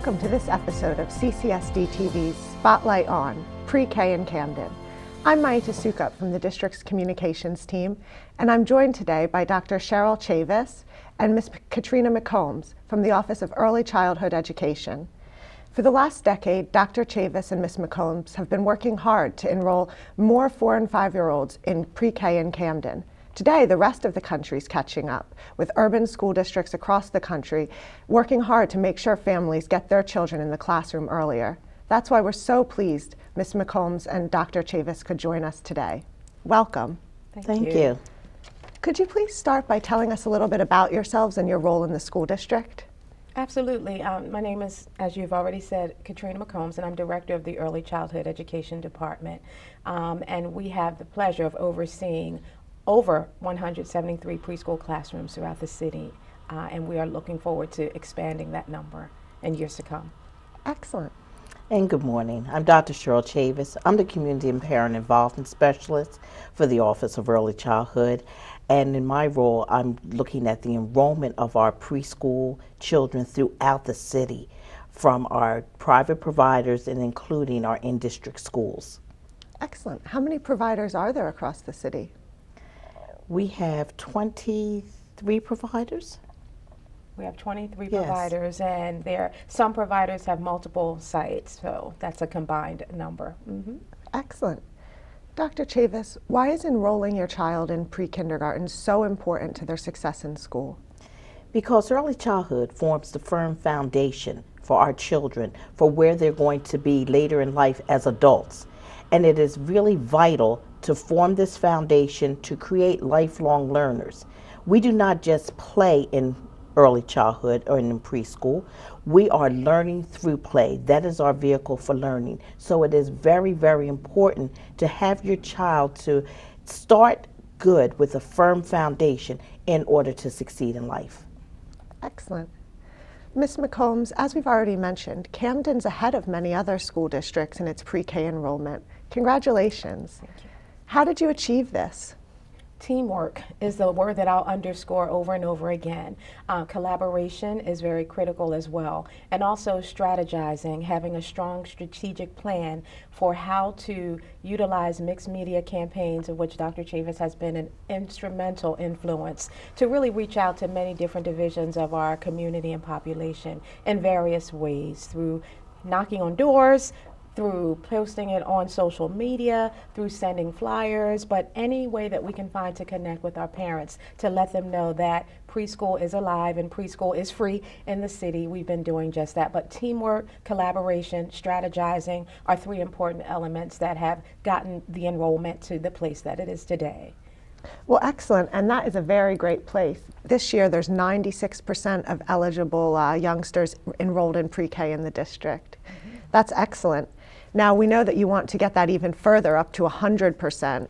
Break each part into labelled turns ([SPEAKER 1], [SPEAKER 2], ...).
[SPEAKER 1] Welcome to this episode of CCSD-TV's Spotlight on Pre-K in Camden. I'm Maita Soukup from the district's communications team, and I'm joined today by Dr. Cheryl Chavis and Ms. Katrina McCombs from the Office of Early Childhood Education. For the last decade, Dr. Chavis and Ms. McCombs have been working hard to enroll more 4- and 5-year-olds in pre-K in Camden. Today, the rest of the country is catching up, with urban school districts across the country working hard to make sure families get their children in the classroom earlier. That's why we're so pleased Ms. McCombs and Dr. Chavis could join us today. Welcome.
[SPEAKER 2] Thank you.
[SPEAKER 1] Could you please start by telling us a little bit about yourselves and your role in the school district?
[SPEAKER 2] Absolutely. My name is, as you've already said, Katrina McCombs, and I'm Director of the Early Childhood Education Department. And we have the pleasure of overseeing over 173 preschool classrooms throughout the city, and we are looking forward to expanding that number in years to come.
[SPEAKER 1] Excellent.
[SPEAKER 3] And good morning. I'm Dr. Cheryl Chavis. I'm the Community and Parent Involvement Specialist for the Office of Early Childhood. And in my role, I'm looking at the enrollment of our preschool children throughout the city, from our private providers and including our in-district schools.
[SPEAKER 1] Excellent. How many providers are there across the city?
[SPEAKER 3] We have 23 providers.
[SPEAKER 2] We have 23
[SPEAKER 3] Yes.
[SPEAKER 2] providers, and some providers have multiple sites, so that's a combined number.
[SPEAKER 1] Excellent. Dr. Chavis, why is enrolling your child in pre-kindergarten so important to their success in school?
[SPEAKER 3] Because early childhood forms the firm foundation for our children for where they're going to be later in life as adults. And it is really vital to form this foundation to create lifelong learners. We do not just play in early childhood or in preschool. We are learning through play. That is our vehicle for learning. So it is very, very important to have your child to start good with a firm foundation in order to succeed in life.
[SPEAKER 1] Excellent. Ms. McCombs, as we've already mentioned, Camden's ahead of many other school districts in its pre-K enrollment. Congratulations.
[SPEAKER 2] Thank you.
[SPEAKER 1] How did you achieve this?
[SPEAKER 2] Teamwork is the word that I'll underscore over and over again. Collaboration is very critical as well, and also strategizing, having a strong strategic plan for how to utilize mixed media campaigns, of which Dr. Chavis has been an instrumental influence, to really reach out to many different divisions of our community and population in various ways, through knocking on doors, through posting it on social media, through sending flyers, but any way that we can find to connect with our parents to let them know that preschool is alive and preschool is free in the city. We've been doing just that. But teamwork, collaboration, strategizing are three important elements that have gotten the enrollment to the place that it is today.
[SPEAKER 1] Well, excellent, and that is a very great place. This year, there's 96% of eligible youngsters enrolled in pre-K in the district. That's excellent. Now, we know that you want to get that even further, up to 100%.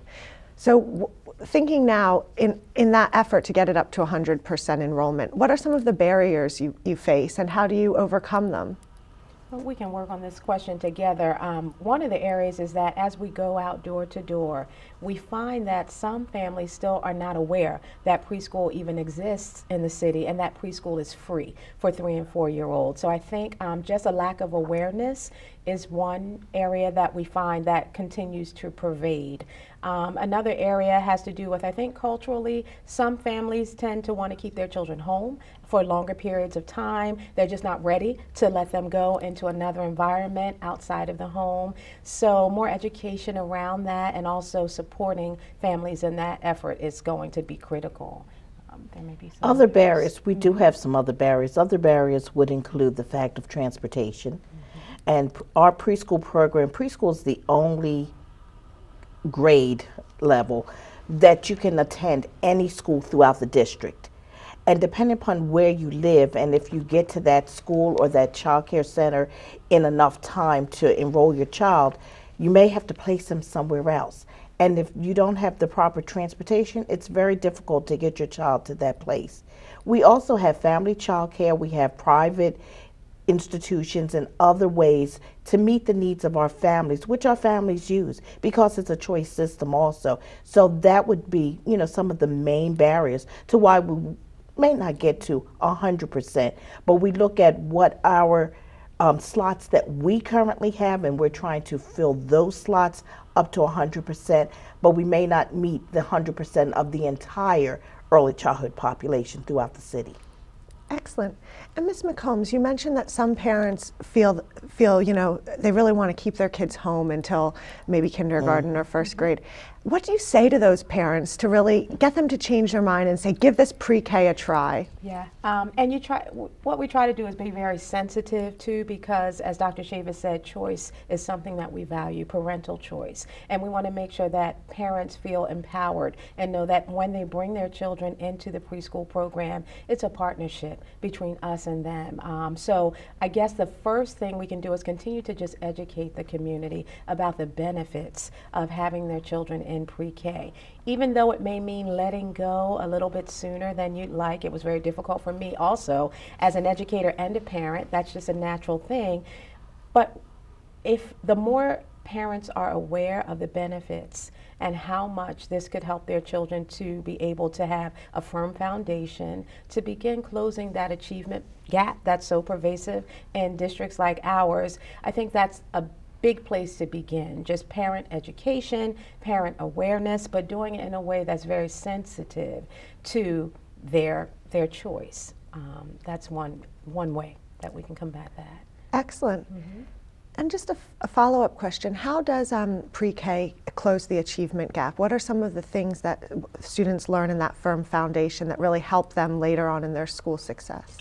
[SPEAKER 1] So thinking now in that effort to get it up to 100% enrollment, what are some of the barriers you face, and how do you overcome them?
[SPEAKER 2] Well, we can work on this question together. One of the areas is that as we go out door to door, we find that some families still are not aware that preschool even exists in the city and that preschool is free for 3- and 4-year-olds. So I think just a lack of awareness is one area that we find that continues to pervade. Another area has to do with, I think, culturally, some families tend to want to keep their children home for longer periods of time. They're just not ready to let them go into another environment outside of the home. So more education around that, and also supporting families in that effort, is going to be critical. There may be some
[SPEAKER 3] Other barriers, we do have some other barriers. Other barriers would include the fact of transportation. And our preschool program, preschool is the only grade level that you can attend any school throughout the district. And depending upon where you live, and if you get to that school or that child care center in enough time to enroll your child, you may have to place them somewhere else. And if you don't have the proper transportation, it's very difficult to get your child to that place. We also have family child care. We have private institutions and other ways to meet the needs of our families, which our families use because it's a choice system also. So that would be, some of the main barriers to why we may not get to 100%, but we look at what our slots that we currently have, and we're trying to fill those slots up to 100%, but we may not meet the 100% of the entire early childhood population throughout the city.
[SPEAKER 1] Excellent. And Ms. McCombs, you mentioned that some parents feel they really want to keep their kids home until maybe kindergarten or first grade. What do you say to those parents to really get them to change their mind and say, give this pre-K a try?
[SPEAKER 2] Yeah, and what we try to do is be very sensitive to, because as Dr. Chavis said, choice is something that we value, parental choice. And we want to make sure that parents feel empowered and know that when they bring their children into the preschool program, it's a partnership between us and them. So I guess the first thing we can do is continue to just educate the community about the benefits of having their children in pre-K. Even though it may mean letting go a little bit sooner than you'd like, it was very difficult for me also as an educator and a parent. That's just a natural thing. But if the more parents are aware of the benefits and how much this could help their children to be able to have a firm foundation, to begin closing that achievement gap that's so pervasive in districts like ours, I think that's a big place to begin. Just parent education, parent awareness, but doing it in a way that's very sensitive to their choice. That's one way that we can combat that.
[SPEAKER 1] Excellent. And just a follow-up question, how does pre-K close the achievement gap? What are some of the things that students learn in that firm foundation that really help them later on in their school success?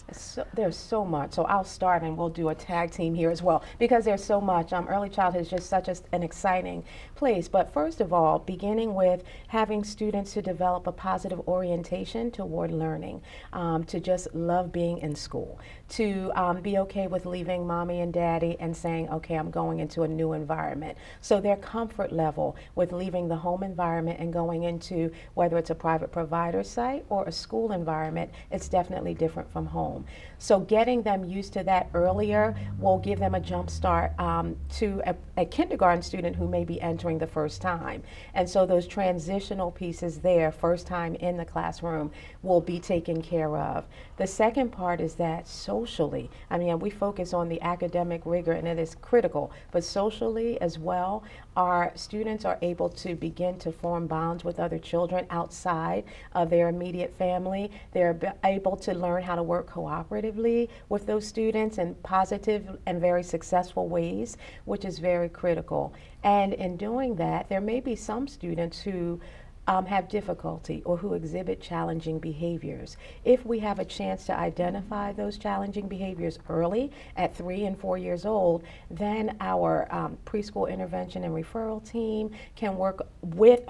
[SPEAKER 2] There's so much, so I'll start and we'll do a tag team here as well, because there's so much. Early childhood is just such an exciting place, but first of all, beginning with having students to develop a positive orientation toward learning, to just love being in school, to be okay with leaving mommy and daddy and saying, okay, I'm going into a new environment. So their comfort level with leaving the home environment and going into, whether it's a private provider site or a school environment, it's definitely different from home. So getting them used to that earlier will give them a jump start to a kindergarten student who may be entering the first time. And so those transitional pieces there, first time in the classroom, will be taken care of. The second part is that socially, we focus on the academic rigor and it is critical, but socially as well, our students are able to begin to form bonds with other children outside of their immediate family. They're able to learn how to work cooperatively with those students in positive and very successful ways, which is very critical. And in doing that, there may be some students who have difficulty or who exhibit challenging behaviors. If we have a chance to identify those challenging behaviors early at 3 and 4 years old, then our preschool intervention and referral team can work with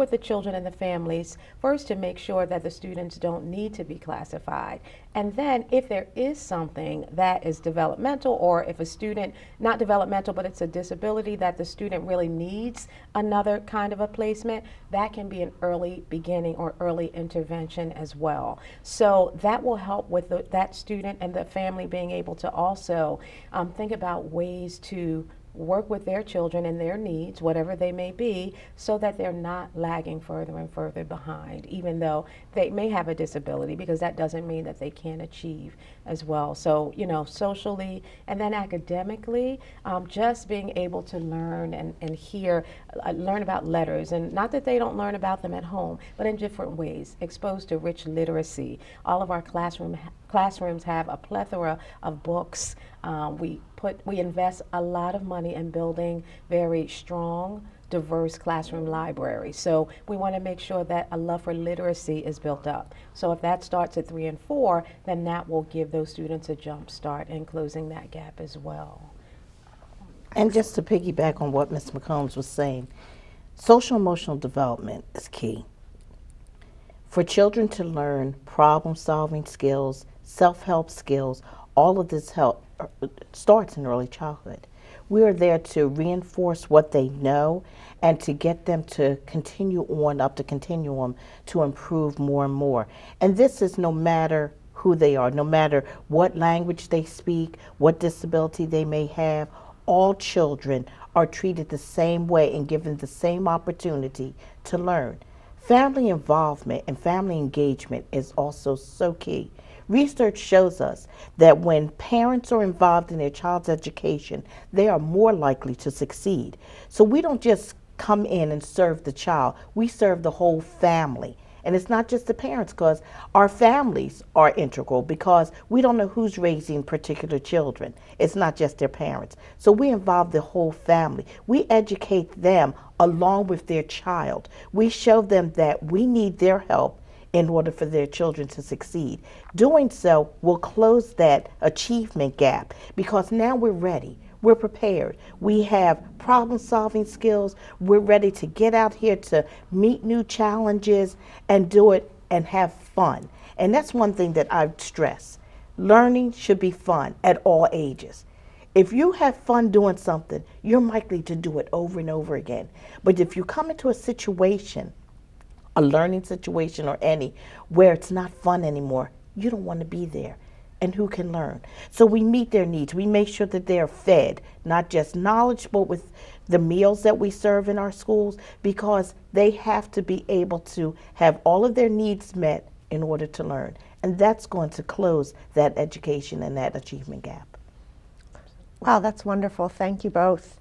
[SPEAKER 2] the children and the families first to make sure that the students don't need to be classified. And then if there is something that is developmental, or if a student, not developmental, but it's a disability that the student really needs another kind of a placement, that can be an early beginning or early intervention as well. So that will help with that student and the family being able to also think about ways to work with their children and their needs, whatever they may be, so that they're not lagging further and further behind, even though they may have a disability, because that doesn't mean that they can't achieve as well. So, socially and then academically, just being able to learn and hear, learn about letters, and not that they don't learn about them at home, but in different ways, exposed to rich literacy. All of our classrooms have a plethora of books. We invest a lot of money in building very strong, diverse classroom libraries. So we want to make sure that a love for literacy is built up. So if that starts at 3 and 4, then that will give those students a jump start in closing that gap as well.
[SPEAKER 3] And just to piggyback on what Ms. McCombs was saying, social emotional development is key. For children to learn problem-solving skills, self-help skills, all of this help starts in early childhood. We are there to reinforce what they know and to get them to continue on up the continuum to improve more and more. And this is no matter who they are, no matter what language they speak, what disability they may have, all children are treated the same way and given the same opportunity to learn. Family involvement and family engagement is also so key. Research shows us that when parents are involved in their child's education, they are more likely to succeed. So we don't just come in and serve the child, we serve the whole family. And it's not just the parents, because our families are integral, because we don't know who's raising particular children. It's not just their parents. So we involve the whole family. We educate them along with their child. We show them that we need their help in order for their children to succeed. Doing so will close that achievement gap, because now we're ready. We're prepared. We have problem-solving skills. We're ready to get out here to meet new challenges and do it and have fun. And that's one thing that I stress. Learning should be fun at all ages. If you have fun doing something, you're likely to do it over and over again. But if you come into a situation, a learning situation or any, where it's not fun anymore, you don't want to be there. And who can learn? So we meet their needs. We make sure that they're fed, not just knowledge, but with the meals that we serve in our schools, because they have to be able to have all of their needs met in order to learn. And that's going to close that education and that achievement gap.
[SPEAKER 1] Wow, that's wonderful. Thank you both.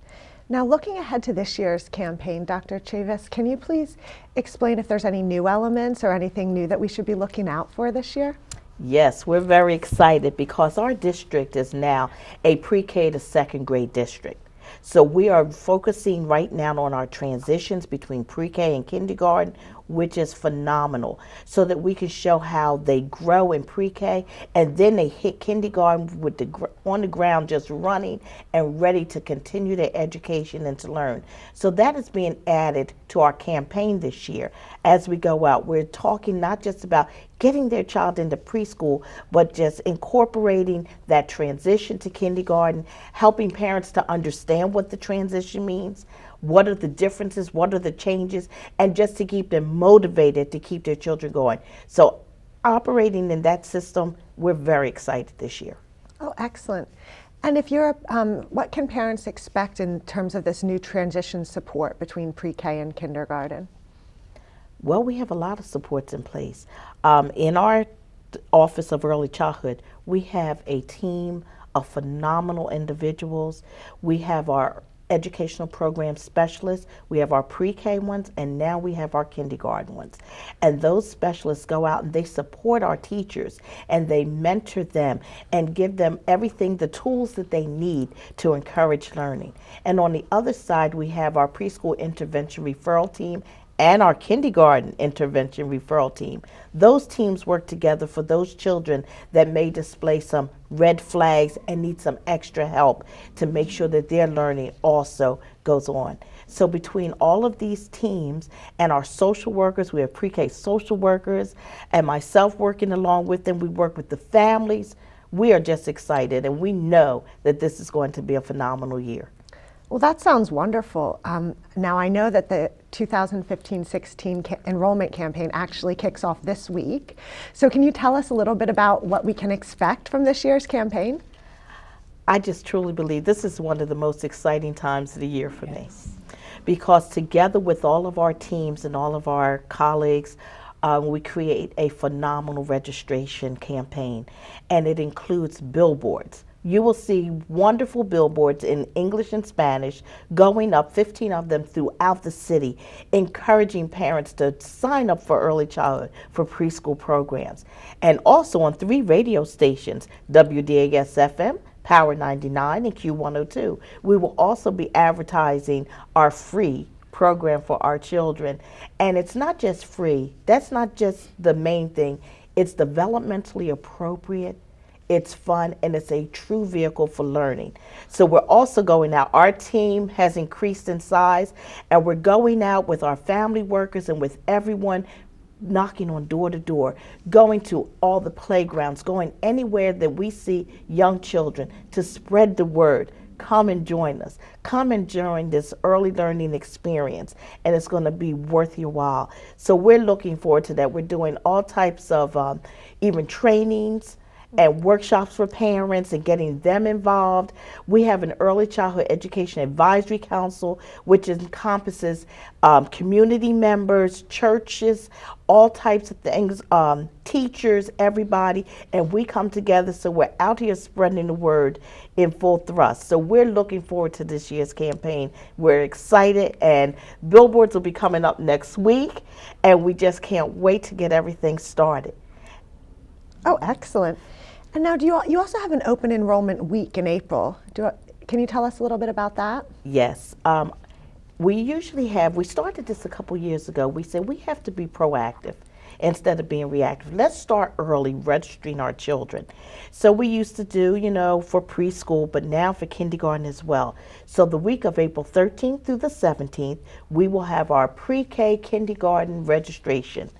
[SPEAKER 1] Now, looking ahead to this year's campaign, Dr. Chavis, can you please explain if there's any new elements or anything new that we should be looking out for this year?
[SPEAKER 3] Yes, we're very excited because our district is now a pre-K to second grade district. So we are focusing right now on our transitions between pre-K and kindergarten, which is phenomenal, so that we can show how they grow in pre-K and then they hit kindergarten with on the ground just running and ready to continue their education and to learn. So that is being added to our campaign this year. As we go out, we're talking not just about getting their child into preschool, but just incorporating that transition to kindergarten, helping parents to understand what the transition means, what are the differences, what are the changes, and just to keep them motivated to keep their children going. So operating in that system, we're very excited this year.
[SPEAKER 1] Oh, excellent. And if you're, what can parents expect in terms of this new transition support between pre-K and kindergarten?
[SPEAKER 3] Well, we have a lot of supports in place. In our Office of Early Childhood, we have a team of phenomenal individuals. We have our educational program specialists, we have our pre-K ones, and now we have our kindergarten ones. And those specialists go out and they support our teachers and they mentor them and give them everything, the tools that they need to encourage learning. And on the other side, we have our preschool intervention referral team and our kindergarten intervention referral team. Those teams work together for those children that may display some red flags and need some extra help to make sure that their learning also goes on. So between all of these teams and our social workers, we have pre-K social workers, and myself working along with them, we work with the families. We are just excited, and we know that this is going to be a phenomenal year.
[SPEAKER 1] Well, that sounds wonderful. Now, I know that the 2015-16 enrollment campaign actually kicks off this week. So can you tell us a little bit about what we can expect from this year's campaign?
[SPEAKER 3] I just truly believe this is one of the most exciting times of the year for me, because together with all of our teams and all of our colleagues, we create a phenomenal registration campaign, and it includes billboards. You will see wonderful billboards in English and Spanish going up, 15 of them throughout the city, encouraging parents to sign up for early childhood, for preschool programs. And also on 3 radio stations, WDAS-FM, Power 99, and Q102. We will also be advertising our free program for our children. And it's not just free. That's not just the main thing. It's developmentally appropriate. It's fun, and it's a true vehicle for learning. So we're also going out. Our team has increased in size, and we're going out with our family workers and with everyone, knocking on door to door, going to all the playgrounds, going anywhere that we see young children to spread the word. Come and join us. Come and join this early learning experience, and it's going to be worth your while. So we're looking forward to that. We're doing all types of even trainings and workshops for parents and getting them involved. We have an early childhood education advisory council, which encompasses community members, churches, all types of things, teachers, everybody, and we come together, so we're out here spreading the word in full thrust. So we're looking forward to this year's campaign. We're excited, and billboards will be coming up next week, and we just can't wait to get everything started.
[SPEAKER 1] Oh, excellent. And now, you also have an open enrollment week in April. Can you tell us a little bit about that?
[SPEAKER 3] Yes. We started this a couple years ago. We said we have to be proactive instead of being reactive. Let's start early registering our children. So we used to do, for preschool, but now for kindergarten as well. So the week of April 13th through the 17th, we will have our pre-K kindergarten registration.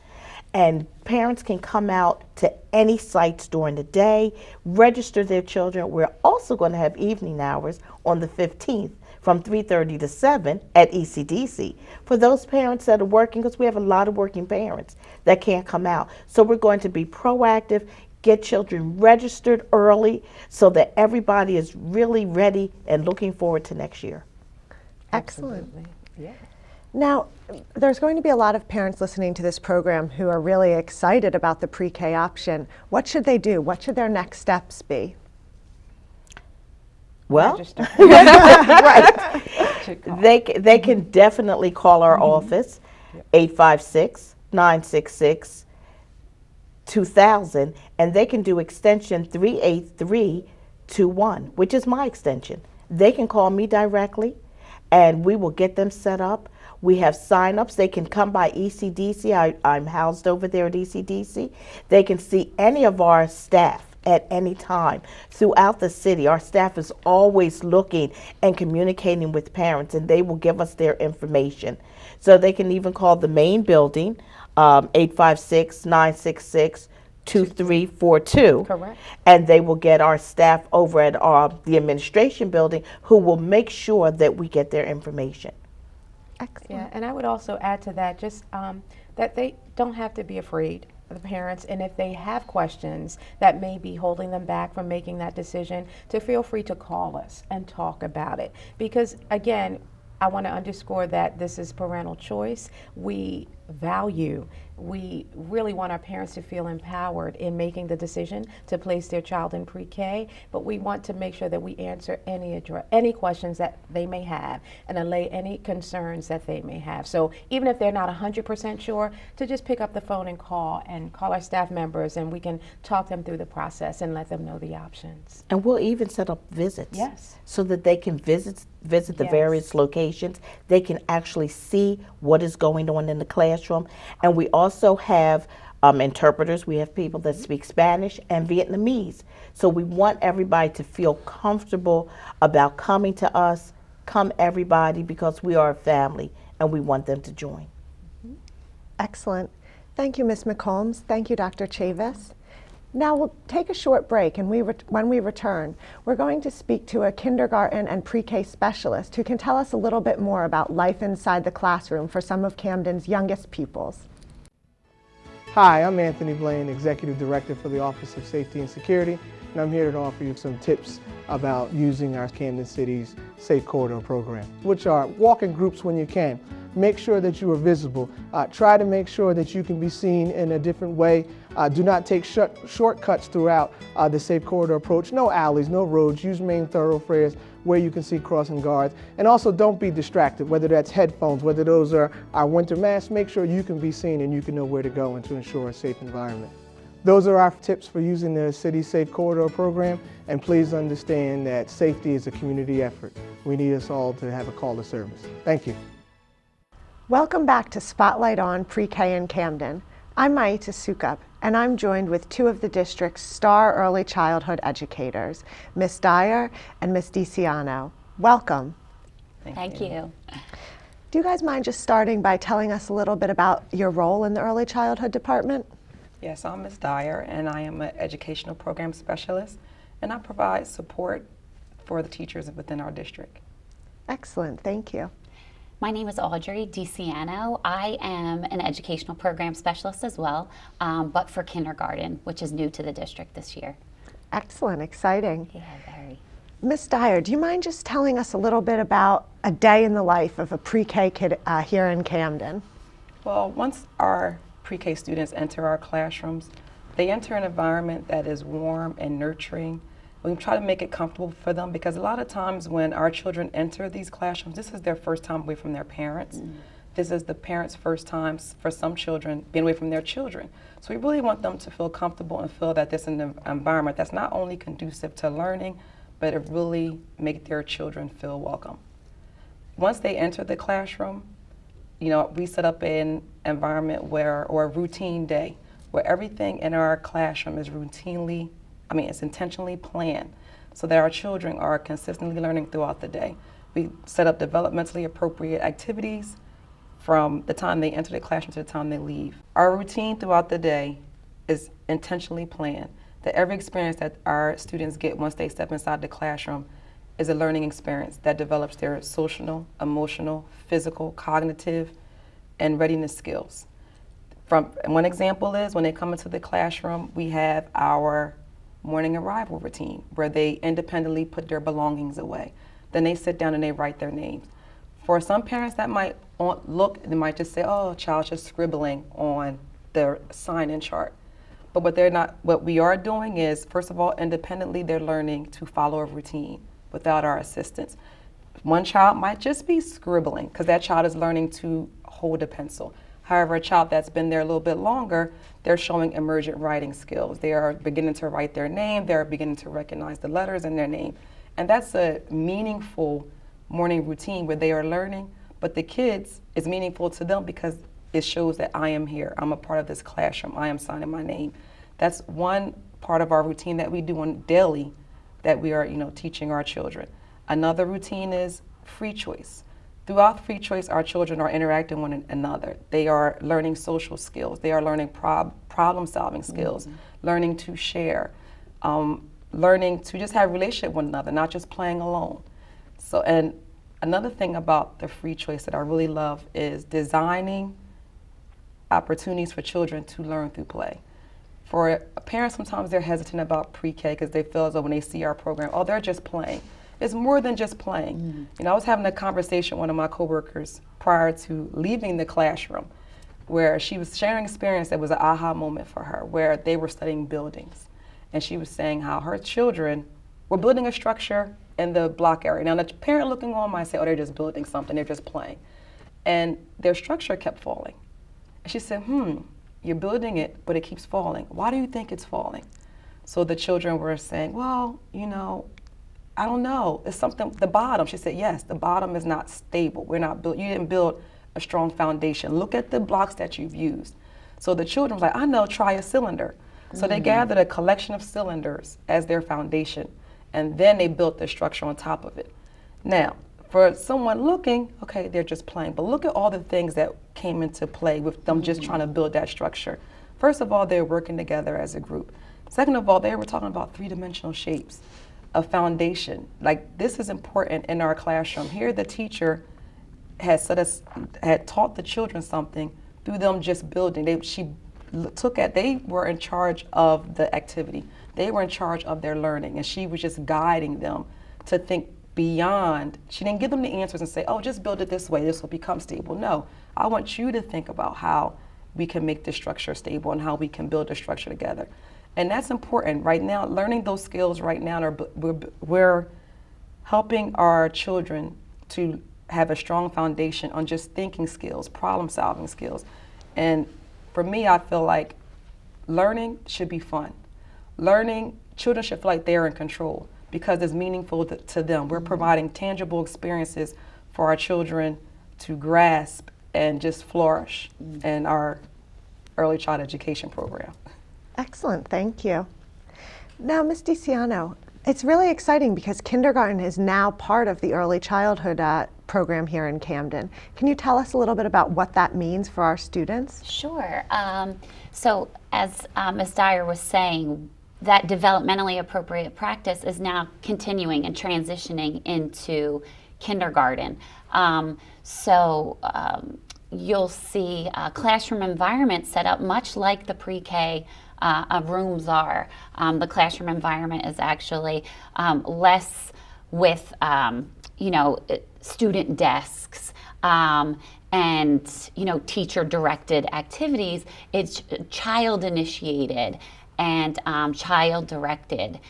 [SPEAKER 3] And parents can come out to any sites during the day, register their children. We're also going to have evening hours on the 15th from 3:30 to 7 at ECDC for those parents that are working, because we have a lot of working parents that can't come out. So we're going to be proactive, get children registered early so that everybody is really ready and looking forward to next year.
[SPEAKER 1] Excellent.
[SPEAKER 2] Absolutely. Yeah.
[SPEAKER 1] Now, there's going to be a lot of parents listening to this program who are really excited about the pre-K option. What should they do? What should their next steps be?
[SPEAKER 3] Well,
[SPEAKER 2] Register.
[SPEAKER 3] right.
[SPEAKER 2] Should call.
[SPEAKER 3] They can definitely call our office, 856-966-2000, and they can do extension 38321, which is my extension. They can call me directly, and we will get them set up. We have sign-ups. They can come by ECDC. I'm housed over there at ECDC. They can see any of our staff at any time throughout the city. Our staff is always looking and communicating with parents, and they will give us their information. So they can even call the main building, 856-966-2342.
[SPEAKER 2] Correct.
[SPEAKER 3] And they will get our staff over at the administration building, who will make sure that we get their information.
[SPEAKER 1] Excellent.
[SPEAKER 2] Yeah, and I would also add to that just that they don't have to be afraid, the parents, and if they have questions that may be holding them back from making that decision, to feel free to call us and talk about it. Because again, I want to underscore that this is parental choice. We really want our parents to feel empowered in making the decision to place their child in pre-K, but we want to make sure that we answer any questions that they may have and allay any concerns that they may have. So even if they're not 100% sure, to just pick up the phone and call our staff members, and we can talk them through the process and let them know the options.
[SPEAKER 3] And we'll even set up visits.
[SPEAKER 2] Yes.
[SPEAKER 3] So that they can visit the various locations. They can actually see what is going on in the classroom. And we also have interpreters. We have people that speak Spanish and Vietnamese. So we want everybody to feel comfortable about coming to us. Come everybody, because we are a family and we want them to join.
[SPEAKER 1] Excellent. Thank you, Ms. McCombs. Thank you, Dr. Chavis. Now we'll take a short break, and when we return, we're going to speak to a kindergarten and pre-K specialist who can tell us a little bit more about life inside the classroom for some of Camden's youngest pupils.
[SPEAKER 4] Hi, I'm Anthony Blaine, Executive Director for the Office of Safety and Security, and I'm here to offer you some tips about using our Camden City's Safe Corridor program, which are walk in groups when you can. Make sure that you are visible. Try to make sure that you can be seen in a different way. Do not take shortcuts throughout the Safe Corridor approach. No alleys, no roads. Use main thoroughfares where you can see crossing guards. And also don't be distracted, whether that's headphones, whether those are our winter masks. Make sure you can be seen and you can know where to go and to ensure a safe environment. Those are our tips for using the City's Safe Corridor program, and please understand that safety is a community effort. We need us all to have a call to service. Thank you.
[SPEAKER 1] Welcome back to Spotlight on Pre-K in Camden. I'm Maita Soukup, and I'm joined with two of the district's star early childhood educators, Ms. Dyer and Ms. DiCiano. Welcome.
[SPEAKER 5] Thank you.
[SPEAKER 1] Do you guys mind just starting by telling us a little bit about your role in the early childhood department?
[SPEAKER 6] Yes, I'm Ms. Dyer, and I am an educational program specialist, and I provide support for the teachers within our district.
[SPEAKER 1] Excellent, thank you.
[SPEAKER 5] My name is Audrey DiCiano. I am an educational program specialist as well, but for kindergarten, which is new to the district this year.
[SPEAKER 1] Excellent, exciting.
[SPEAKER 5] Yeah, very.
[SPEAKER 1] Ms. Dyer, do you mind just telling us a little bit about a day in the life of a pre-K kid here in Camden?
[SPEAKER 6] Well, once our pre-K students enter our classrooms, they enter an environment that is warm and nurturing. We try to make it comfortable for them because a lot of times when our children enter these classrooms, this is their first time away from their parents. This is the parents' first time, for some children, being away from their children. So we really want them to feel comfortable and feel that this is an environment that's not only conducive to learning, but it really make their children feel welcome. Once they enter the classroom, you know, we set up an environment where, or a routine day, where everything in our classroom is it's intentionally planned so that our children are consistently learning throughout the day. We set up developmentally appropriate activities from the time they enter the classroom to the time they leave. Our routine throughout the day is intentionally planned, that every experience that our students get once they step inside the classroom is a learning experience that develops their social, emotional, physical, cognitive, and readiness skills. One example is when they come into the classroom, we have our morning arrival routine where they independently put their belongings away. Then they sit down and they write their names. For some parents that might they might just say, oh, a child's just scribbling on their sign-in chart. But what we are doing is, first of all, independently they're learning to follow a routine without our assistance. One child might just be scribbling because that child is learning to hold a pencil. However, a child that's been there a little bit longer, they're showing emergent writing skills. They are beginning to write their name, they're beginning to recognize the letters in their name. And that's a meaningful morning routine where they are learning, but the kids, it's meaningful to them because it shows that I am here, I'm a part of this classroom, I am signing my name. That's one part of our routine that we do on daily that we are, teaching our children. Another routine is free choice. Throughout free choice, our children are interacting with one another. They are learning social skills. They are learning problem-solving skills, learning to share, learning to just have a relationship with one another, not just playing alone. So, and another thing about the free choice that I really love is designing opportunities for children to learn through play. For parents, sometimes they're hesitant about pre-K because they feel as though when they see our program, oh, they're just playing. It's more than just playing. I was having a conversation with one of my coworkers prior to leaving the classroom where she was sharing experience that was an aha moment for her, where they were studying buildings. And she was saying how her children were building a structure in the block area. Now, the parent looking on might say, oh, they're just building something, they're just playing. And their structure kept falling. And she said, you're building it, but it keeps falling. Why do you think it's falling? So the children were saying, well, I don't know. It's something, the bottom. She said, yes, the bottom is not stable. You didn't build a strong foundation. Look at the blocks that you've used. So the children were like, I know, try a cylinder. So they gathered a collection of cylinders as their foundation, and then they built the structure on top of it. Now, for someone looking, okay, they're just playing, but look at all the things that came into play with them just trying to build that structure. First of all, they're working together as a group. Second of all, they were talking about three-dimensional shapes. A foundation. Like, this is important in our classroom. Here the teacher had taught the children something through them just building. They were in charge of the activity. They were in charge of their learning, and she was just guiding them to think beyond. She didn't give them the answers and say, oh, just build it this way, this will become stable. No, I want you to think about how we can make this structure stable and how we can build a structure together. And that's important right now. Learning those skills right now, we're helping our children to have a strong foundation on just thinking skills, problem-solving skills. And for me, I feel like learning should be fun. Children should feel like they're in control because it's meaningful to them. We're providing tangible experiences for our children to grasp and just flourish in our early child education program.
[SPEAKER 1] Excellent, thank you. Now, Ms. DiCiano, it's really exciting because kindergarten is now part of the early childhood program here in Camden. Can you tell us a little bit about what that means for our students?
[SPEAKER 5] Sure. So as Ms. Dyer was saying, that developmentally appropriate practice is now continuing and transitioning into kindergarten. you'll see a classroom environment set up much like the pre-K rooms are. The classroom environment is actually less with, student desks and, teacher-directed activities. It's child-initiated and child-directed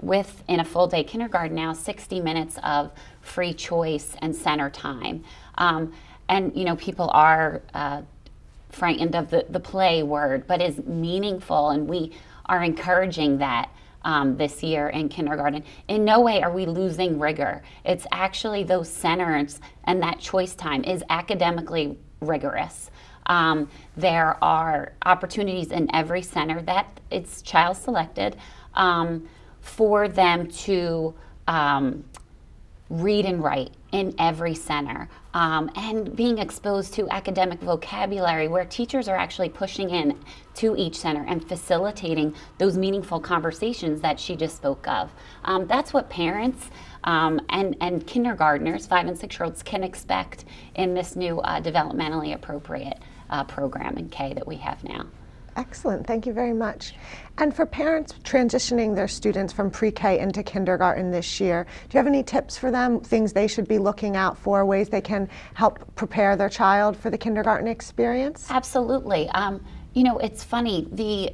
[SPEAKER 5] with, in a full-day kindergarten now, 60 minutes of free choice and center time. And people are frightened of the play word, but is meaningful, and we are encouraging that this year in kindergarten. In no way are we losing rigor. It's actually those centers and that choice time is academically rigorous. There are opportunities in every center that it's child selected for them to read and write in every center, and being exposed to academic vocabulary where teachers are actually pushing in to each center and facilitating those meaningful conversations that she just spoke of. That's what parents and kindergartners, 5 and 6-year-olds, can expect in this new developmentally appropriate program in K that we have now.
[SPEAKER 1] Excellent, thank you very much. And for parents transitioning their students from pre-K into kindergarten this year, do you have any tips for them, things they should be looking out for, ways they can help prepare their child for the kindergarten experience?
[SPEAKER 5] Absolutely. It's funny, the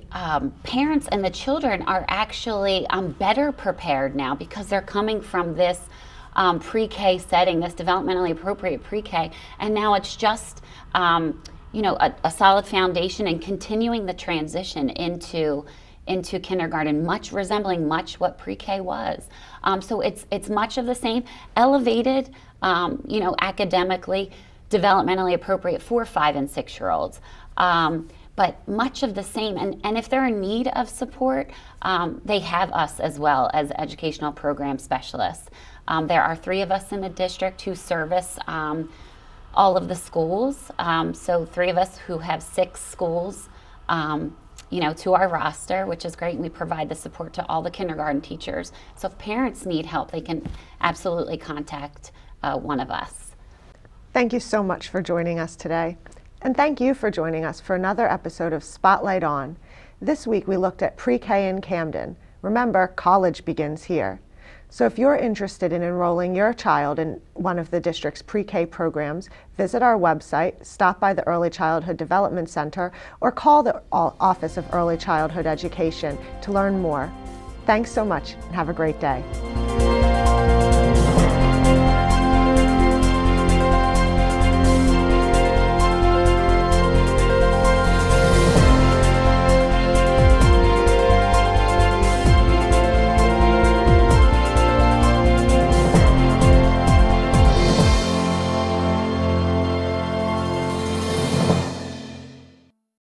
[SPEAKER 5] parents and the children are actually better prepared now because they're coming from this pre-K setting, this developmentally appropriate pre-K, and now it's just a solid foundation and continuing the transition into kindergarten, much resembling what pre-K was. So it's much of the same, elevated, academically, developmentally appropriate for 5 and 6-year-olds. But much of the same, and if they're in need of support, they have us as well as educational program specialists. There are 3 of us in the district who service all of the schools, so 3 of us who have 6 schools, to our roster, which is great. We provide the support to all the kindergarten teachers. So if parents need help, they can absolutely contact one of us.
[SPEAKER 1] Thank you so much for joining us today. And thank you for joining us for another episode of Spotlight On. This week we looked at pre-K in Camden. Remember, college begins here. So if you're interested in enrolling your child in one of the district's pre-K programs, visit our website, stop by the Early Childhood Development Center, or call the Office of Early Childhood Education to learn more. Thanks so much and have a great day.